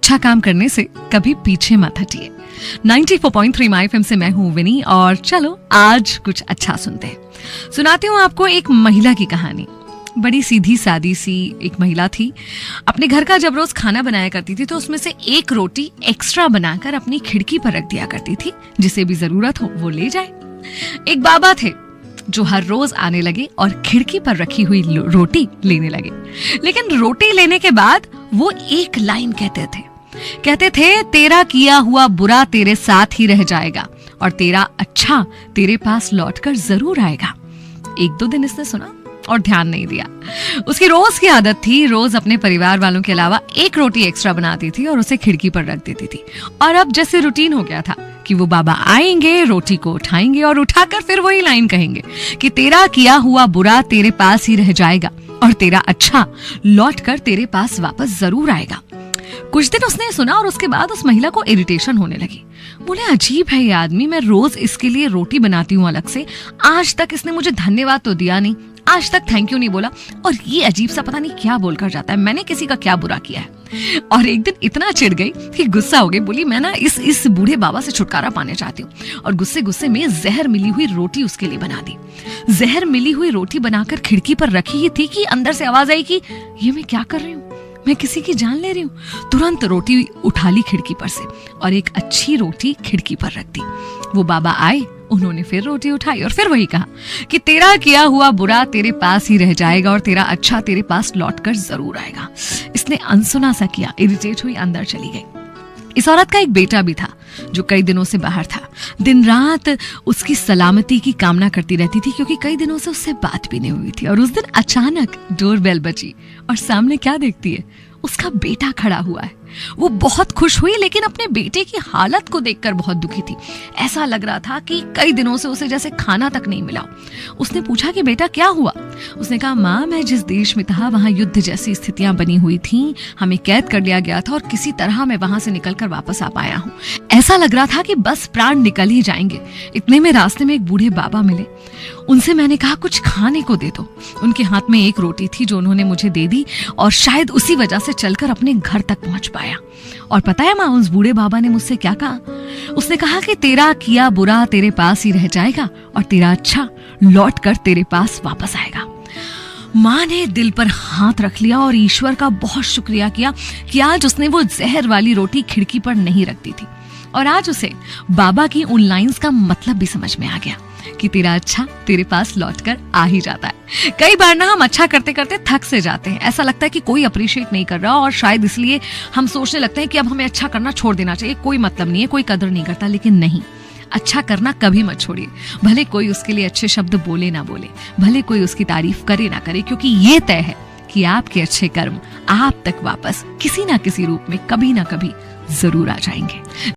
अच्छा काम करने से कभी पीछे मत हटिए। 94.3 माय एफएम से मैं हूँ विनी और चलो आज कुछ अच्छा सुनते हैं। सुनाती हूँ आपको एक महिला की कहानी। बड़ी सीधी सादी सी एक महिला थी। अपने घर का जब रोज खाना बनाया करती थी तो उसमें से एक रोटी एक्स्ट्रा बनाकर अपनी खिड़की पर रख दिया करती थी, जिसे भी जरूरत हो वो ले जाए। एक बाबा थे जो हर रोज आने लगे और खिड़की पर रखी हुई रोटी लेने लगे। लेकिन रोटी लेने के बाद वो एक लाइन कहते थे, तेरा किया हुआ बुरा तेरे साथ ही रह जाएगा और तेरा अच्छा तेरे पास लौटकर जरूर आएगा। एक दो दिन इसने सुना और ध्यान नहीं दिया। उसकी रोज की आदत थी, रोज अपने परिवार वालों के अलावा एक रोटी एक्स्ट्रा बनाती थी और उसे खिड़की पर रख देती थी। और अब जैसे रूटीन हो गया था कि वो बाबा आएंगे, रोटी को उठाएंगे और उठाकर फिर वही लाइन कहेंगे कि तेरा किया हुआ बुरा तेरे पास ही रह जाएगा और तेरा अच्छा लौटकर तेरे पास वापस जरूर आएगा। कुछ दिन उसने सुना और उसके बाद उस महिला को इरिटेशन होने लगी। बोले, अजीब है ये आदमी, मैं रोज इसके लिए रोटी बनाती हूँ अलग से, आज तक इसने मुझे धन्यवाद तो दिया नहीं, आज तक थैंक यू नहीं बोला, और ये अजीब सा पता नहीं क्या बोलकर जाता है, मैंने किसी का क्या बुरा किया है। और एक दिन इतना चिढ़ गई कि गुस्सा हो गई। बोली, मैं ना इस बूढ़े बाबा से छुटकारा पाने चाहती हूँ। और गुस्से में जहर मिली हुई रोटी उसके लिए बना दी। जहर मिली हुई रोटी बनाकर खिड़की पर रखी ही थी कि अंदर से आवाज आई कि ये मैं क्या कर रही हूँ, मैं किसी की जान ले रही हूँ। तुरंत रोटी उठा ली खिड़की पर से और एक अच्छी रोटी खिड़की पर रख दी। वो बाबा आए, उन्होंने फिर रोटी उठाई और फिर वही कहा कि तेरा किया हुआ बुरा तेरे पास ही रह जाएगा और तेरा अच्छा तेरे पास लौटकर जरूर आएगा। इसने अनसुना सा किया, इरिटेट हुई अंदर चली गई। इस औरत का एक बेटा भी था जो कई दिनों से बाहर था। दिन रात उसकी सलामती की कामना करती रहती थी क्योंकि कई दिनों से उससे बात भी नहीं हुई थी। और उस दिन अचानक डोरबेल बजी और सामने क्या देखती है, उसका बेटा खड़ा हुआ है। वो बहुत खुश हुई लेकिन अपने बेटे की हालत को देखकर बहुत दुखी थी। ऐसा लग रहा था कि कई दिनों से उसे जैसे खाना तक नहीं मिला। उसने पूछा कि बेटा क्या हुआ। उसने कहा, माँ, मैं जिस देश में था वहां युद्ध जैसी स्थितियां बनी हुई थी, हमें कैद कर लिया गया था और किसी तरह मैं वहां से निकलकर वापस आ पाया हूँ। ऐसा लग रहा था कि बस प्राण निकल ही जाएंगे। इतने में रास्ते में एक बूढ़े बाबा मिले। उनसे मैंने कहा कुछ खाने को दे दो। उनके हाथ में एक रोटी थी जो उन्होंने मुझे दे दी और शायद उसी वजह से चलकर अपने घर तक पहुंच पाया। और पता है माँ, उस बूढ़े बाबा ने मुझसे क्या कहा? उसने कहा कि तेरा किया बुरा तेरे पास ही रह जाएगा और तेरा अच्छा लौट कर तेरे पास वापस आएगा। माँ ने दिल पर हाथ रख लिया और ईश्वर का बहुत शुक्रिया किया कि आज उसने वो जहर वाली रोटी खिड़की पर नहीं रख दी थी। और आज उसे बाबा की उन लाइंस का मतलब भी समझ में आ गया कि तेरा अच्छा तेरे पास लौटकर आ ही जाता है। कई बार ना हम अच्छा करते करते थक से जाते हैं। ऐसा लगता है कि कोई अप्रिशिएट नहीं कर रहा और शायद इसलिए हम सोचने लगते हैं कि अब हमें अच्छा करना छोड़ देना चाहिए, कोई मतलब नहीं है, कोई कदर नहीं करता। लेकिन नहीं, अच्छा करना कभी मत छोड़िए। भले कोई उसके लिए अच्छे शब्द बोले ना बोले, भले कोई उसकी तारीफ करे ना करे, क्योंकि ये तय है कि आपके अच्छे कर्म आप तक वापस किसी ना किसी रूप में कभी ना कभी जरूर आ जाएंगे।